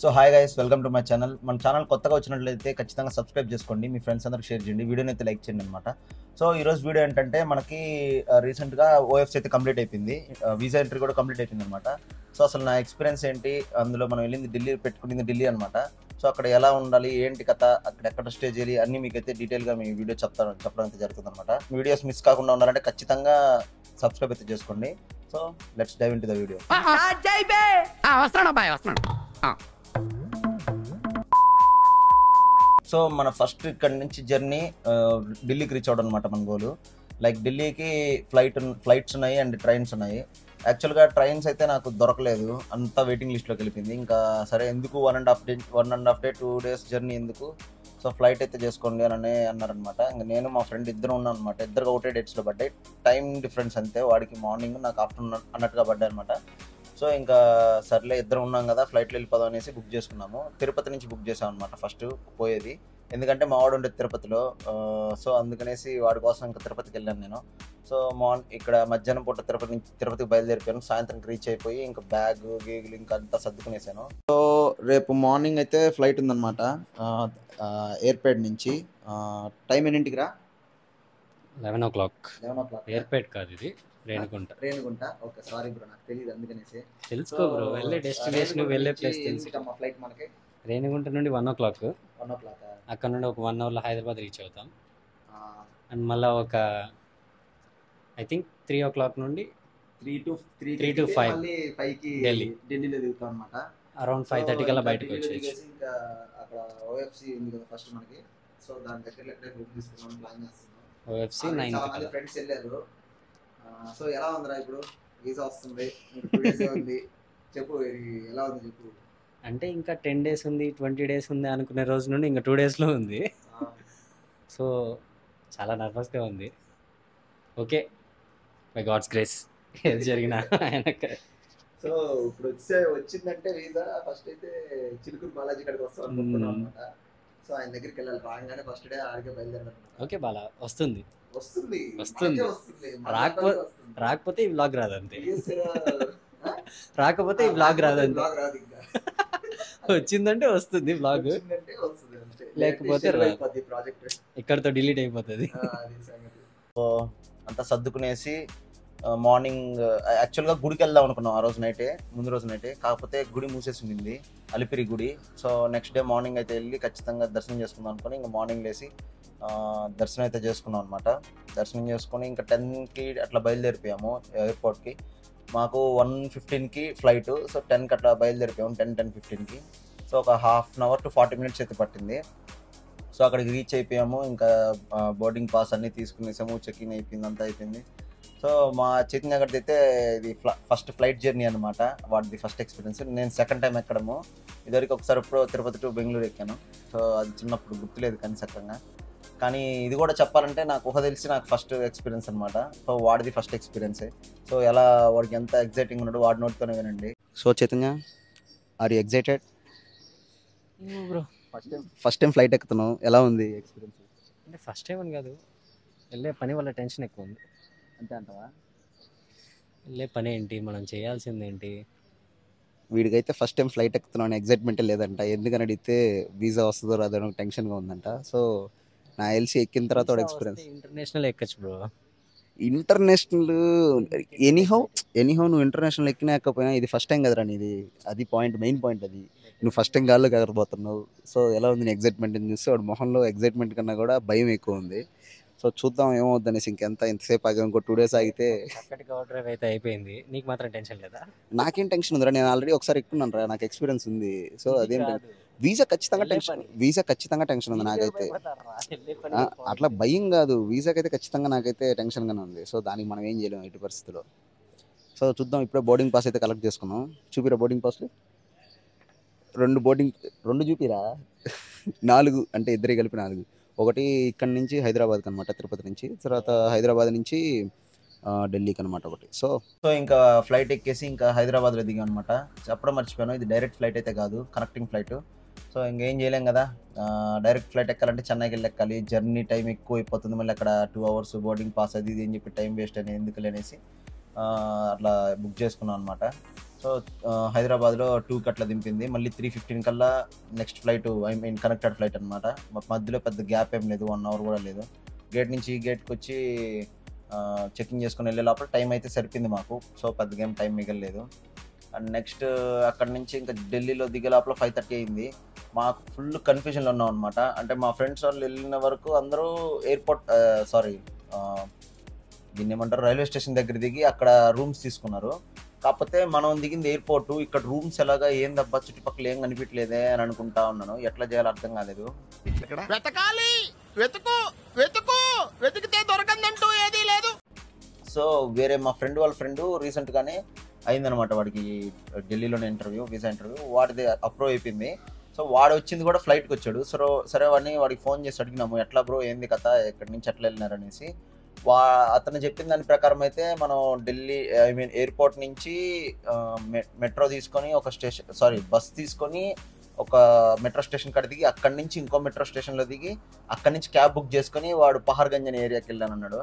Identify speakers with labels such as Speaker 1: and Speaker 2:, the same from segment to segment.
Speaker 1: So hi guys, welcome to my channel. మన channel కొత్తగా వచ్చినట్లయితే ఖచ్చితంగా సబ్స్క్రైబ్ చేసుకోండి, మీ ఫ్రెండ్స్ అందరికి షేర్ చేయండి, వీడియోని అయితే లైక్ చేయండి అనమాట. సో ఈరోజు వీడియో ఏంటంటే మనకి రీసెంట్గా ఓఎఫ్సి అయితే కంప్లీట్ అయిపోయింది, వీసా ఎంట్రీ కూడా కంప్లీట్ అయిపోయింది అనమాట. సో అసలు నా ఎక్స్పీరియన్స్ ఏంటి, అందులో మనం వెళ్ళింది ఢిల్లీ, పెట్టుకునింది ఢిల్లీ అనమాట. సో అక్కడ ఎలా ఉండాలి, ఏంటి కథ, అక్కడ ఎక్కడ స్టే చేయాలి అన్నీ మీకైతే డీటెయిల్గా మీ వీడియో చెప్పడం అయితే జరుగుతుంది అనమాట. వీడియోస్ మిస్ కాకుండా ఉండాలంటే ఖచ్చితంగా సబ్స్క్రైబ్ అయితే చేసుకోండి. So let's dive into the video. So మన ఫస్ట్ ఇక్కడ నుంచి జర్నీ ఢిల్లీకి రీచ్ అవడం అనమాట మన గోలు. లైక్ ఢిల్లీకి ఫ్లైట్స్ ఉన్నాయి అండ్ ట్రైన్స్ ఉన్నాయి. యాక్చువల్గా ట్రైన్స్ అయితే నాకు దొరకలేదు, అంతా వెయిటింగ్ లిస్ట్లోకి వెళ్ళిపోయింది. ఇంకా సరే ఎందుకు 1.5 డే 2 days జర్నీ ఎందుకు, సో ఫ్లైట్ అయితే చేసుకోండి అని అన్నారనమాట. ఇంకా నేను మా ఫ్రెండ్ ఇద్దరు ఉన్నాం అనమాట. ఇద్దరు ఒకటే డేట్స్లో పడ్డాయి, టైం డిఫరెన్స్ అంతే, వాడికి మార్నింగ్ నాకు ఆఫ్టర్నూన్ అన్నట్టుగా పడ్డాయి అనమాట. సో ఇంకా సర్లే ఇద్దరు ఉన్నాం కదా, ఫ్లైట్లో వెళ్ళిపోదాం అనేసి బుక్ చేసుకున్నాము. తిరుపతి నుంచి బుక్ చేసాం అనమాట ఫస్ట్ పోయేది, ఎందుకంటే మా వాడు ఉండేది తిరుపతిలో. సో అందుకనేసి వాడి కోసం ఇంకా తిరుపతికి వెళ్ళాను నేను. సో ఇక్కడ మధ్యాహ్నం పూట తిరుపతికి బయలుదేరిపోయాను. సాయంత్రం రీచ్ అయిపోయి ఇంకా బ్యాగ్ గీగులు ఇంకా అంతా సర్దుకునేసాను. సో రేపు మార్నింగ్ అయితే ఫ్లైట్ ఉందన్నమాట ఎయిర్పోర్ట్ నుంచి. టైం ఎన్నింటికి రా?
Speaker 2: 11 o'clock. ఎయిర్పోర్ట్ కాదు ఇది, రేణిగుంట. ఓకే, సారీ బ్రో, నాకు తెలియదు అందుకనేసి. తెలుసుకో బ్రో, వెళ్ళే డెస్టినేషన్ వెళ్ళే ప్లేస్ తెలుసు.
Speaker 1: మా ఫ్లైట్ మనకి
Speaker 2: రేణిగుంట నుండి 1 o'clock. అక్కడ నుండి ఒక 1 hourలో హైదరాబాద్ రీచ్ అవుతాం. అండ్ మళ్ళీ ఒక ఐ థింక్ 3 o'clock నుండి 3 to 5
Speaker 1: ఢిల్లీలో దిగుతాం అనమాట.
Speaker 2: అరౌండ్ 5:30 కల్లా బయటకు వచ్చేసి
Speaker 1: ఇంకా అక్కడ ఓఎఫ్సి ఉంది కదా ఫస్ట్ మనకి. సో దాని దగ్గర రూమ్ తీసుకున్నాం, ప్లాన్ చేస్తున్నాం.
Speaker 2: ఓఎఫ్సి 9
Speaker 1: ఫ్రెండ్స్ వెళ్ళారు. సో ఎలా ఉందిరా ఇప్పుడు, వీసా వస్తుంది, 2 days ఉంది, చెప్పు ఎలా ఉంది చెప్పు.
Speaker 2: అంటే ఇంకా 10 days ఉంది, 20 days ఉంది అనుకునే రోజు నుండి ఇంకా 2 daysలో ఉంది. సో చాలా నర్వస్గా ఉంది. ఓకే, బై గాడ్స్ గ్రేస్ ఏది జరిగినా ఆయనకు.
Speaker 1: సో ఇప్పుడు వచ్చిందంటే వీసా ఫస్ట్ అయితే చిలుకూరు బాలాజీ కాడికి వస్తాం అనుకుంటున్నాం అనమాట. సో ఆయన దగ్గరికి వెళ్ళాలి, రాగానే ఫస్ట్ డే ఆడికే బయలుదేరారు.
Speaker 2: ఓకే బాలా, వస్తుంది. రాకపోతే ఈ వ్లాగ్ రాదంతే, రాకపోతే ఈ వ్లాగ్ రాదంతే. వచ్చిందంటే వస్తుంది వ్లాగ్, లేకపోతే ఇక్కడతో డిలీట్ అయిపోతుంది.
Speaker 1: అంతా సర్దుకునేసి మార్నింగ్ యాక్చువల్గా గుడికి వెళ్దాం అనుకున్నాం ఆ రోజు నైటే, ముందు రోజు నైటే. కాకపోతే గుడి మూసేసి ఉండింది, అలిపిరి గుడి. సో నెక్స్ట్ డే మార్నింగ్ అయితే వెళ్ళి ఖచ్చితంగా దర్శనం చేసుకుందాం అనుకుని ఇంకా మార్నింగ్ లేసి దర్శనం అయితే చేసుకున్నాం అనమాట. దర్శనం చేసుకొని ఇంకా 10కి అట్లా బయలుదేరిపోయాము ఎయిర్పోర్ట్కి. మాకు 1:15కి ఫ్లైట్. సో 10కి అట్లా బయలుదేరిపోయాము, 10:15కి. సో ఒక 1/2 hour to 40 minutes అయితే పట్టింది. సో అక్కడికి రీచ్ అయిపోయాము. ఇంకా బోర్డింగ్ పాస్ అన్నీ తీసుకునేసాము, చెకింగ్ అయిపోయింది, అంతా అయిపోయింది. సో మా చెకింగ్ అక్కడికి అయితే ఇది ఫస్ట్ ఫ్లైట్ జర్నీ అనమాట, వాటిది ఫస్ట్ ఎక్స్పీరియన్స్. నేను సెకండ్ టైం ఎక్కడము, ఇదివరకు ఒకసారి ఇప్పుడు తిరుపతి టు బెంగళూరు ఎక్కాను. సో అది చిన్నప్పుడు గుర్తులేదు కానీ సక్రంగా. కానీ ఇది కూడా చెప్పాలంటే నాకు తెలిసి నాకు ఫస్ట్ ఎక్స్పీరియన్స్ అనమాట. సో వాడిది ఫస్ట్ ఎక్స్పీరియన్సే. సో ఎలా వాడికి ఎంత ఎగ్జైటింగ్ ఉన్నాడు వాడి నోటితోనే వినండి. So Chaitanya, are you excited?
Speaker 2: Bro
Speaker 1: first time flight ఎక్కుతున్నావు, ఎలా ఉంది ఎక్స్పీరియన్స్?
Speaker 2: అంటే ఫస్ట్ టైం అని కాదు, వెళ్ళే పని వల్ల టెన్షన్ ఎక్కువ ఉంది.
Speaker 1: అంతే అంటావా?
Speaker 2: వెళ్ళే పని ఏంటి, మనం చేయాల్సింది ఏంటి?
Speaker 1: వీడికైతే ఫస్ట్ టైం ఫ్లైట్ ఎక్కుతున్నావు అని ఎగ్జైట్మెంటే లేదంట. ఎందుకని అడిగితే వీసా వస్తుందో రాదో టెన్షన్గా ఉందంట. సో నా ఎల్సీ ఎక్కిన తర్వాత ఎక్స్పీరియన్స్.
Speaker 2: ఇంటర్నేషనల్ ఎక్కచ్చు బ్రో.
Speaker 1: ఇంటర్నేషనల్ ఎనీహౌ నువ్వు ఇంటర్నేషనల్ ఎక్కినా ఎక్కపోయినా ఇది ఫస్ట్ టైం కదరా నీది, అది పాయింట్, మెయిన్ పాయింట్ అది. నువ్వు ఫస్ట్ టైం గాల్లో ఎగరబోతున్నావు. సో ఎలా ఉంది నీ ఎగ్జైట్మెంట్ అని చూస్తే వాడు మొహంలో ఎగ్జైట్మెంట్ కన్నా కూడా భయం ఎక్కువ ఉంది. సో చూద్దాం ఏమవుద్ది అనేసి. ఎంతసేపు ఆగా ఇంకో 2 days ఆగితే
Speaker 2: చక్కటిగా డ్రైవ్ అయితే అయిపోయింది. నీకు మాత్రం టెన్షన్ లేదా?
Speaker 1: నాకేం టెన్షన్ ఉందిరా, నేను ఆల్రెడీ ఒకసారి ఎక్కున్నాను రా, నాకు ఎక్స్పీరియన్స్ ఉంది. సో అదేంటి, వీసా ఖచ్చితంగా టెన్షన్ ఉంది నాకైతే. అట్లా భయం కాదు, వీసాకి అయితే ఖచ్చితంగా నాకైతే టెన్షన్గానే ఉంది. సో దానికి మనం ఏం చేయలేము ఎట్టి పరిస్థితిలో. సో చూద్దాం. ఇప్పుడే బోర్డింగ్ పాస్ అయితే కలెక్ట్ చేసుకున్నాం. చూపిరా బోర్డింగ్ పాస్లు, 2 చూపిరా, 4 అంటే ఇద్దరికి కలిపి 4. ఒకటి ఇక్కడ నుంచి హైదరాబాద్కి అనమాట, తిరుపతి నుంచి. తర్వాత హైదరాబాద్ నుంచి ఢిల్లీకి అనమాట ఒకటి. సో ఇంకా ఫ్లైట్ ఎక్కేసి ఇంకా హైదరాబాద్లో దిగాం అనమాట. చెప్పడం మర్చిపోయాను, ఇది డైరెక్ట్ ఫ్లైట్ అయితే కాదు, కనెక్టింగ్ ఫ్లైట్. సో ఇంకేం చేయలేం కదా, డైరెక్ట్ ఫ్లైట్ ఎక్కాలంటే చెన్నైకి వెళ్ళి ఎక్కాలి, జర్నీ టైం ఎక్కువ అయిపోతుంది. మళ్ళీ అక్కడ 2 hours బోర్డింగ్ పాస్ అది ఇది అని చెప్పి టైం వేస్ట్ అని ఎందుకు అనేసి అట్లా బుక్ చేసుకున్నాం అనమాట. సో సో హైదరాబాద్లో 2కి అట్లా దింపింది. మళ్ళీ 3:15 కల్లా next flight, I mean connected flight అనమాట. మధ్యలో పెద్ద గ్యాప్ ఏం లేదు, 1 అవర్ కూడా లేదు. గేట్ నుంచి ఈ గేట్కి వచ్చి చెకింగ్ చేసుకుని వెళ్ళే లోపల టైం అయితే సరిపోయింది మాకు. సో పెద్దగా ఏం టైం మిగలలేదు. అండ్ నెక్స్ట్ అక్కడ నుంచి ఇంకా ఢిల్లీలో దిగే లోపల 5:30 అయింది. మాకు ఫుల్ కన్ఫ్యూజన్లో ఉన్నాం అనమాట. అంటే మా ఫ్రెండ్స్ వాళ్ళు వెళ్ళిన వరకు అందరూ ఎయిర్పోర్ట్ దీన్ని ఏమంటారు, రైల్వే స్టేషన్ దగ్గర దిగి అక్కడ రూమ్స్ తీసుకున్నారు. కాకపోతే మనం దిగింది ఎయిర్పోర్టు, ఇక్కడ రూమ్స్ ఎలాగా ఏందబ్బా చుట్టుపక్కల ఏం కనిపించలేదే అని అనుకుంటా ఉన్నాను. ఎట్లా చేయాలో అర్థం కాలేదు.
Speaker 3: వెతకాలి, వెతుకు వెతుకు వెతికితే దొరకందంటూ ఏదీ లేదు.
Speaker 1: సో వేరే మా ఫ్రెండ్ వాళ్ళ ఫ్రెండ్ రీసెంట్గానే అయిందనమాట వాడికి ఢిల్లీలోనే వీసా ఇంటర్వ్యూ వాడిది అప్రూవ్ అయిపోయింది. సో వాడు వచ్చింది కూడా ఫ్లైట్కి వచ్చాడు. సో సరే వాడికి ఫోన్ చేసి అడిగినాము, ఎట్లా బ్రో ఏంది కథ, ఎక్కడి నుంచి ఎట్లా వెళ్ళినారనేసి. అతను చెప్పిన దాని ప్రకారం అయితే మనం ఢిల్లీ ఎయిర్పోర్ట్ నుంచి మెట్రో తీసుకొని బస్ తీసుకొని ఒక మెట్రో స్టేషన్ కాడ దిగి అక్కడి నుంచి ఇంకో మెట్రో స్టేషన్లో దిగి అక్కడి నుంచి క్యాబ్ బుక్ చేసుకొని వాడు పహార్గంజ్ అనే ఏరియాకి వెళ్ళానన్నాడు.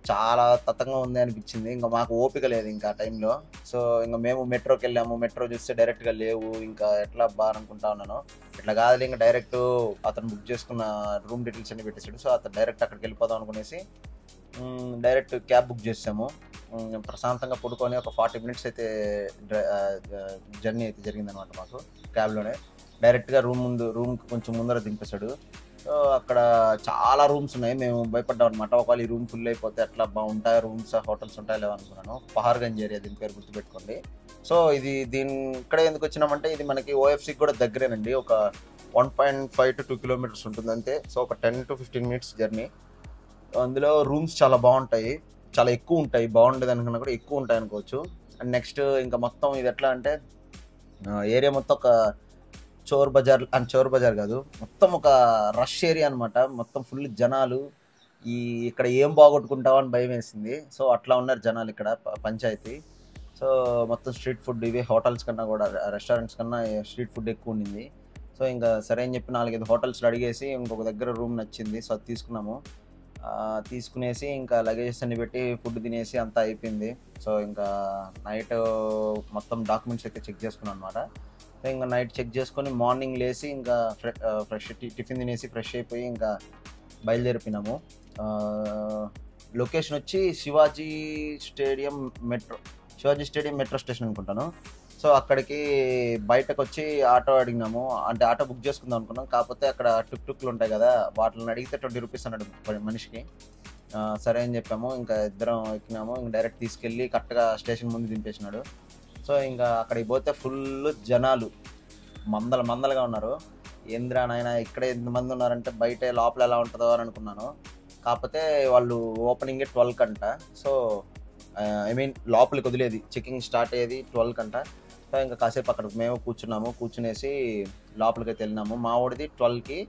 Speaker 1: చాలా తతంగా ఉంది అనిపించింది. ఇంకా మాకు ఓపిక లేదు ఇంకా ఆ టైంలో. సో ఇంకా మేము మెట్రోకి వెళ్ళాము. మెట్రో చూస్తే డైరెక్ట్గా లేవు. ఇంకా ఎట్లా బాగా అనుకుంటా ఉన్నాను. ఇట్లా కాదు, ఇంకా డైరెక్ట్ అతను బుక్ చేసుకున్న రూమ్ డీటెయిల్స్ అన్ని పెట్టేసాడు. సో అతను డైరెక్ట్ అక్కడికి వెళ్ళిపోదాం అనుకునేసి డైరెక్ట్ క్యాబ్ బుక్ చేసాము. ప్రశాంతంగా పడుకొని ఒక 40 మినిట్స్ అయితే జర్నీ అయితే జరిగిందనమాట మాకు క్యాబ్లోనే. డైరెక్ట్గా రూమ్కి కొంచెం ముందర దింపేశాడు. సో అక్కడ చాలా రూమ్స్ ఉన్నాయి. మేము భయపడ్డాం అనమాట, ఒకవేళ ఈ రూమ్ ఫుల్ అయిపోతే ఎట్లా బాగుంటాయి రూమ్స్, హోటల్స్ ఉంటాయో లేవో అనుకున్నాను. పహార్గంజ్ ఏరియా, దీని పేరు గుర్తుపెట్టుకోండి. సో ఇక్కడే ఎందుకు వచ్చినామంటే ఇది మనకి ఓఎఫ్సీకి కూడా దగ్గరేనండి. ఒక 1.5 to 2 kilometers ఉంటుంది అంతే. సో ఒక 10 to 15 minutes జర్నీ. అందులో రూమ్స్ చాలా బాగుంటాయి, చాలా ఎక్కువ ఉంటాయి. బాగుండేది అనుకున్నా కూడా ఎక్కువ ఉంటాయి అనుకోవచ్చు. అండ్ నెక్స్ట్ ఇంకా మొత్తం ఇది ఎట్లా అంటే ఏరియా మొత్తం ఒక చోర్ బజార్ కాదు, మొత్తం ఒక రష్ ఏరియా అనమాట. మొత్తం ఫుల్ జనాలు. ఇక్కడ ఏం బాగొట్టుకుంటావో అని భయం వేసింది. సో అట్లా ఉన్నారు జనాలు ఇక్కడ పంచాయతీ. సో మొత్తం స్ట్రీట్ ఫుడ్, ఇవే హోటల్స్ కన్నా కూడా రెస్టారెంట్స్ కన్నా స్ట్రీట్ ఫుడ్ ఎక్కువ ఉండింది. సో ఇంకా సరే అని చెప్పి 4-5 హోటల్స్లో అడిగేసి ఇంకొక దగ్గర రూమ్ నచ్చింది. సో అది తీసుకున్నాము. తీసుకునేసి ఇంకా లగేజెస్ అన్ని పెట్టి ఫుడ్ తినేసి అంతా అయిపోయింది. సో ఇంకా నైట్ మొత్తం డాక్యుమెంట్స్ అయితే చెక్ చేసుకున్నాను అనమాట. ఇంకా నైట్ చెక్ చేసుకొని మార్నింగ్ లేసి ఇంకా ఫ్రెష్ టిఫిన్ తినేసి ఫ్రెష్ అయిపోయి ఇంకా బయలుదేరిపోయినాము. లొకేషన్ వచ్చి శివాజీ స్టేడియం మెట్రో స్టేషన్ అనుకుంటాను. సో అక్కడికి బయటకు వచ్చి ఆటో అడిగినాము. అంటే ఆటో బుక్ చేసుకుందాం అనుకున్నాం. కాకపోతే అక్కడ టుక్లు ఉంటాయి కదా, వాటిని అడిగితే 20 రూపీస్ అన్నాడు మనిషికి. సరే అని చెప్పాము. ఇంకా ఇద్దరం ఎక్కినాము. ఇంకా డైరెక్ట్ తీసుకెళ్ళి కరెక్ట్గా స్టేషన్ ముందు దింపేసినాడు. సో ఇంకా అక్కడికి పోతే ఫుల్ జనాలు మందలుగా ఉన్నారు. ఏంద్రా నాయన ఇక్కడ ఎంతమంది ఉన్నారంటే బయట లోపల ఎలా ఉంటుందో అని అనుకున్నాను. కాకపోతే వాళ్ళు ఓపెనింగే 12 కంట. సో లోపలికి వదిలేది, చెకింగ్ స్టార్ట్ అయ్యేది 12 కంట. సో ఇంకా కాసేపు అక్కడ మేము కూర్చునేసి లోపలికి అయితే వెళ్ళినాము. మా వాడిది 12కి,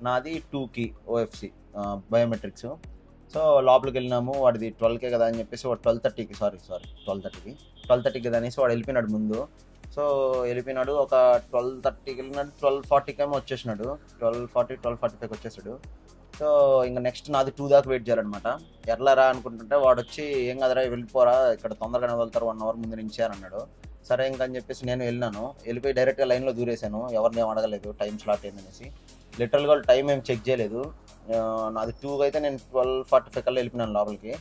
Speaker 1: నాది 2కి ఓఎఫ్సి బయోమెట్రిక్స్. సో లోపలికి వెళ్ళినాము. వాడిది 12కే కదా అని చెప్పేసి వాడు 12:30కి 12:30కి కదా అనేసి వాడు వెళ్ళిపోయినాడు ముందు. సో వెళ్ళిపోయినాడు. ఒక 12:30కి వెళ్ళినాడు, 12:40కి ఏమో వచ్చేసినాడు. 12:45కి వచ్చేసాడు. సో ఇంకా నెక్స్ట్ నాది 2 దాకా వెయిట్ చేయాలన్నమాట. ఎర్లరా అనుకుంటుంటే వాడు వచ్చి ఏం కదరా వెళ్ళిపోరా, ఇక్కడ తొందరగానే వదులుతారు 1 అవర్ ముందు నుంచి అని అన్నాడు. సరే ఇంకా అని చెప్పేసి నేను వెళ్ళిపోయి డైరెక్ట్గా లైన్లో దూరేశాను. ఎవరిని ఏం అడగలేదు టైం స్లాట్ ఏందనేసి. లిటరల్గా వాళ్ళు టైం ఏం చెక్ చేయలేదు. నాది 2 అయితే నేను 12:45 కల్లా వెళ్ళిపోయినాను లోపలికి.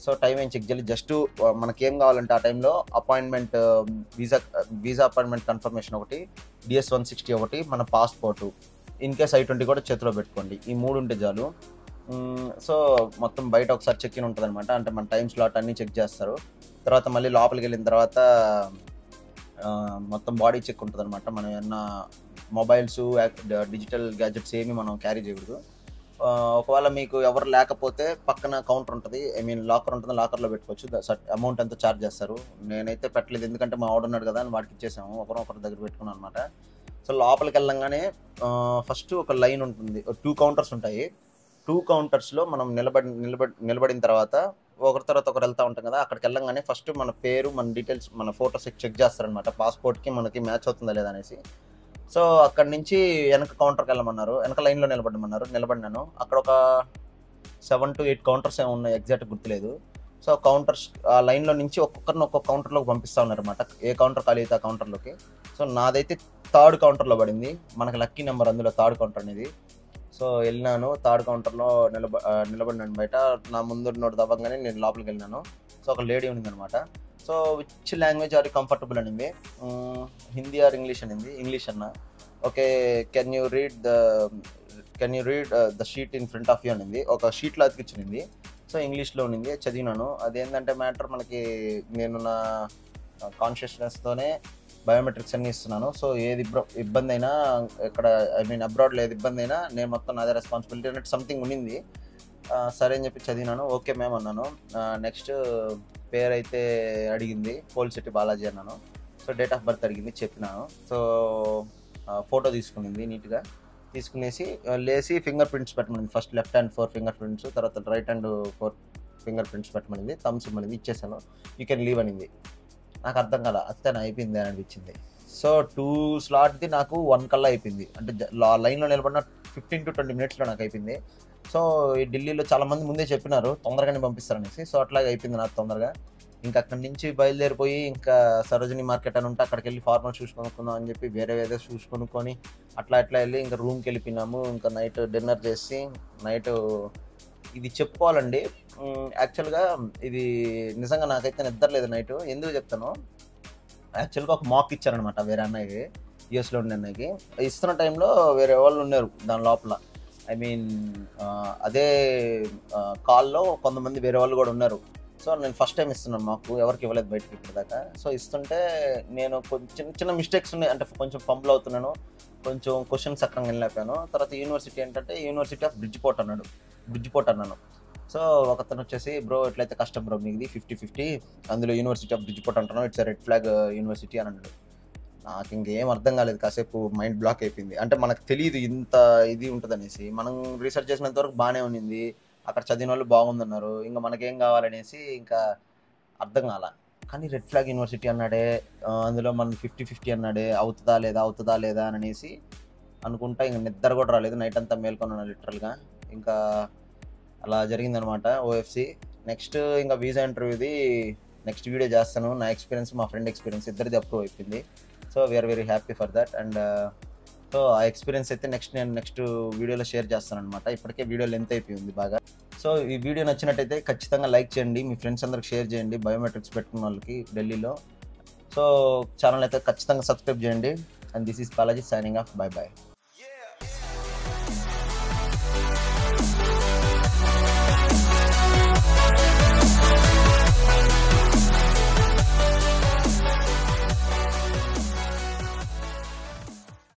Speaker 1: సో టైం ఏం చెక్ చేయలేదు. జస్ట్ మనకేం కావాలంటే ఆ టైంలో అపాయింట్మెంట్, వీసా అపాయింట్మెంట్ కన్ఫర్మేషన్ ఒకటి, DS-160 ఒకటి, మన పాస్పోర్టు, ఇన్ కేస్ I-20 కూడా చేతిలో పెట్టుకోండి. ఈ 3 ఉంటే చాలు. సో మొత్తం బయట ఒకసారి చెక్ ఇన్ ఉంటుంది అనమాట. అంటే మన టైం స్లాట్ అన్నీ చెక్ చేస్తారు. తర్వాత మళ్ళీ లోపలికి వెళ్ళిన తర్వాత మొత్తం బాడీ చెక్ ఉంటుంది అనమాట. మనం ఏమన్నా మొబైల్స్, డిజిటల్ గ్యాజెట్స్ ఏమి మనం క్యారీ చేయకూడదు. ఒకవేళ మీకు ఎవరు లేకపోతే పక్కన కౌంటర్ ఉంటుంది, లాకర్ ఉంటుంది, లాకర్లో పెట్టుకోవచ్చు. అమౌంట్ ఎంతో ఛార్జ్ చేస్తారు. నేనైతే పెట్టలేదు, ఎందుకంటే మా వాడు ఉన్నాడు కదా అని వాడికి ఇచ్చేసాము. ఒకరి దగ్గర పెట్టుకున్నాను అనమాట. సో లోపలికి వెళ్ళంగానే ఫస్ట్ ఒక లైన్ ఉంటుంది, 2 కౌంటర్స్ ఉంటాయి. 2 కౌంటర్స్లో మనం నిలబడిన తర్వాత ఒకరి తర్వాత ఒకరు వెళ్తూ ఉంటాం కదా. అక్కడికి వెళ్ళంగానే ఫస్ట్ మన పేరు, మన డీటెయిల్స్, మన ఫోటోస్ చెక్ చేస్తారనమాట. పాస్పోర్ట్కి మనకి మ్యాచ్ అవుతుందా లేదా అనేసి. సో అక్కడి నుంచి వెనక కౌంటర్కి వెళ్ళమన్నారు, వెనక లైన్లో నిలబడినాను. అక్కడ ఒక 7 to 8 కౌంటర్స్ ఏమి ఉన్నాయి, ఎగ్జాక్ట్ గుర్తులేదు. సో కౌంటర్ ఆ లైన్లో నుంచి ఒక్కొక్కరిని ఒక్కొక్క కౌంటర్లోకి పంపిస్తూ ఉన్నారు అనమాట. ఏ కౌంటర్ ఖాళీ అయితే ఆ కౌంటర్లోకి. సో నాదైతే థర్డ్ కౌంటర్లో పడింది. మనకి లక్కీ నెంబర్ అందులో థర్డ్ కౌంటర్ అనేది. సో వెళ్ళినాను, థర్డ్ కౌంటర్లో నిలబడినాను బయట. నా ముందు నోటి దవ్వగానే నేను లోపలికి వెళ్ళినాను. సో ఒక లేడీ ఉంది అనమాట. So which language are comfortable అనింది. హిందీ ఆర్ ఇంగ్లీష్ అనింది. ఇంగ్లీష్ అన్న. Okay, can you read the sheet in front of you అనింది. ఒక షీట్లో అతికిచ్చింది. సో ఇంగ్లీష్లో ఉన్నింది, చదివినాను. అదేంటంటే మ్యాటర్ మనకి నేను నా కాన్షియస్నెస్తోనే బయోమెట్రిక్స్ అన్నీ ఇస్తున్నాను. సో ఏది ఇబ్బంది అయినా ఇక్కడ అబ్రాడ్లో ఏది ఇబ్బంది అయినా నేను మొత్తం నాదే రెస్పాన్సిబిలిటీ అన్నట్టు సంథింగ్ ఉన్నింది. సరే అని చెప్పి చదివినాను. ఓకే మ్యామ్ అన్నాను. నెక్స్ట్ పేరు అయితే అడిగింది, పోల్శెట్టి బాలాజీ అన్నాను. సో డేట్ ఆఫ్ బర్త్ అడిగింది, చెప్పినాను. సో ఫోటో తీసుకునింది, నీట్గా తీసుకునేసి లేసి ఫింగర్ ప్రింట్స్ పెట్టమనింది. First left hand 4 finger prints, తర్వాత రైట్ హ్యాండ్ 4 ఫింగర్ ప్రింట్స్ పెట్టమనింది. థమ్స్ ఇమ్మనింది, ఇచ్చేసాను. యూ కెన్ లీవ్ అనింది. నాకు అర్థం కాల, అతను అయిపోయింది అని అనిపించింది. సో 2 స్లాట్ది నాకు 1 కల్లా అయిపోయింది. అంటే లైన్లో నిలబడిన 15 to 20 మినిట్స్లో నాకు అయిపోయింది. సో ఈ ఢిల్లీలో చాలామంది ముందే చెప్పినారు తొందరగానే పంపిస్తారనేసి. సో అట్లాగే అయిపోయింది నాకు తొందరగా. ఇంకా అక్కడి నుంచి బయలుదేరిపోయి ఇంకా సరోజిని మార్కెట్ అని ఉంటే అక్కడికి వెళ్ళి ఫార్మల్ షూస్ కొనుక్కుందాం అని చెప్పి వేరే షూస్ కొనుక్కొని అట్లా వెళ్ళి ఇంకా రూమ్కి వెళ్ళిపోయినాము. ఇంకా నైట్ డిన్నర్ చేసి నైట్ ఇది చెప్పుకోవాలండి, యాక్చువల్గా ఇది నిజంగా నాకైతే నిద్రలేదు నైట్. ఎందుకు చెప్తాను, యాక్చువల్గా ఒక మాక్ ఇచ్చారనమాట వేరే అన్నయ్యకి, యూఎస్లో ఉండే అన్నయ్యకి. ఇస్తున్న టైంలో వేరే వాళ్ళు ఉన్నారు దాని లోపల. అదే కాల్లో కొంతమంది వేరే వాళ్ళు కూడా ఉన్నారు. సో నేను ఫస్ట్ టైం ఇస్తున్నాను, మాకు ఎవరికి ఇవ్వలేదు బయటకి ఇప్పటిదాకా. సో ఇస్తుంటే నేను కొంచెం చిన్న మిస్టేక్స్ ఉన్నాయి, అంటే కొంచెం పంపులు అవుతున్నాను, కొంచెం క్వశ్చన్స్ అక్కడ వెళ్ళిపోయాను. తర్వాత యూనివర్సిటీ ఏంటంటే యూనివర్సిటీ ఆఫ్ బ్రిడ్జిపోర్ట్ అన్నాను. సో ఒకతను వచ్చేసి, బ్రో ఎట్లయితే కష్టం బ్రో మీది 50-50, అందులో యూనివర్సిటీ ఆఫ్ బ్రిడ్జిపోర్ట్ అంటున్నాను, ఇట్స్ రెడ్ ఫ్లాగ్ యూనివర్సిటీ అని అన్నాడు. నాకు ఇంకేం అర్థం కాలేదు, కాసేపు మైండ్ బ్లాక్ అయిపోయింది. అంటే మనకు తెలియదు ఇంత ఇది ఉంటుంది అనేసి. మనం రీసెర్చ్ చేసినంత వరకు బాగానే ఉన్నింది, అక్కడ చదివిన వాళ్ళు బాగుందన్నారు. ఇంకా మనకేం కావాలనేసి ఇంకా అర్థం కాల. కానీ రెడ్ ఫ్లాగ్ యూనివర్సిటీ అన్నాడే, అందులో మనం 50-50 అన్నాడే, అవుతుందా లేదా అనేసి అనుకుంటా ఇంకా నిద్ర కూడా రాలేదు. నైట్ అంతా మేల్కొన్నాను లిటరల్గా. ఇంకా అలా జరిగిందనమాట ఓఎఫ్సి. నెక్స్ట్ ఇంకా వీసా ఇంటర్వ్యూది నెక్స్ట్ వీడియో చేస్తాను. నా ఎక్స్పీరియన్స్, మా ఫ్రెండ్ ఎక్స్పీరియన్స్ ఇద్దరిది అప్రూవ్ అయిపోయింది. So we are very happy for that. And so ఆ ఎక్స్పీరియన్స్ అయితే నేను నెక్స్ట్ వీడియోలో షేర్ చేస్తాను అనమాట. ఇప్పటికే వీడియో లెంత్ అయిపోయింది బాగా. సో ఈ వీడియో నచ్చినట్టయితే ఖచ్చితంగా లైక్ చేయండి, మీ ఫ్రెండ్స్ అందరికి షేర్ చేయండి, బయోమెట్రిక్స్ పెట్టుకున్న వాళ్ళకి ఢిల్లీలో. సో ఛానల్ అయితే ఖచ్చితంగా సబ్స్క్రైబ్ చేయండి. And this is Balaji signing off. By.